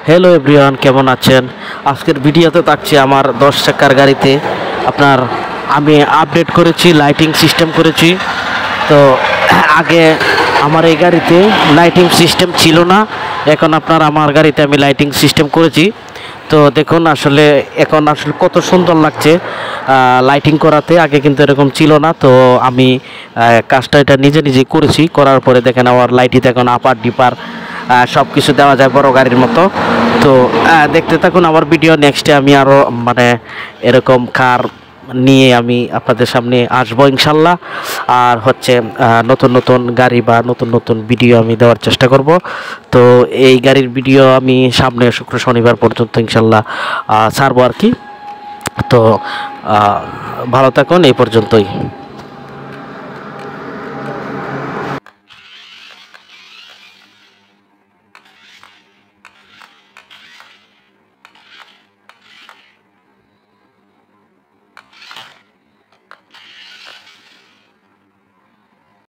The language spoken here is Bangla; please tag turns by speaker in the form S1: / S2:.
S1: হ্যালো এভরিওয়ান, কেমন আছেন? আজকের ভিডিওতে থাকছে আমার 10 চাকার গাড়িতে আপনার আমি আপডেট করেছি, লাইটিং সিস্টেম করেছি। তো আগে আমার এই গাড়িতে লাইটিং সিস্টেম ছিল না, এখন আপনার আমার গাড়িতে আমি লাইটিং সিস্টেম করেছি। তো দেখুন এখন কত সুন্দর লাগছে লাইটিং করাতে। আগে কিন্তু এরকম ছিল না। তো আমি কাজটা এটা নিজেই করেছি। করার পরে দেখেন আমার লাইটিতে এখন আপার ডিপার সব কিছু দেওয়া যায় বড় গাড়ির মতো। তো দেখতে থাকুন আমার ভিডিও। নেক্সটে আমি আরও এরকম কার নিয়ে আমি আপনাদের সামনে আসবো ইনশাল্লাহ। আর নতুন নতুন গাড়ি বা নতুন ভিডিও আমি দেওয়ার চেষ্টা করব। তো এই গাড়ির ভিডিও আমি সামনে শুক্র শনিবার পর্যন্ত ইনশাল্লাহ ছাড়বো আর কি। তো ভালো থাকুন, এই পর্যন্তই।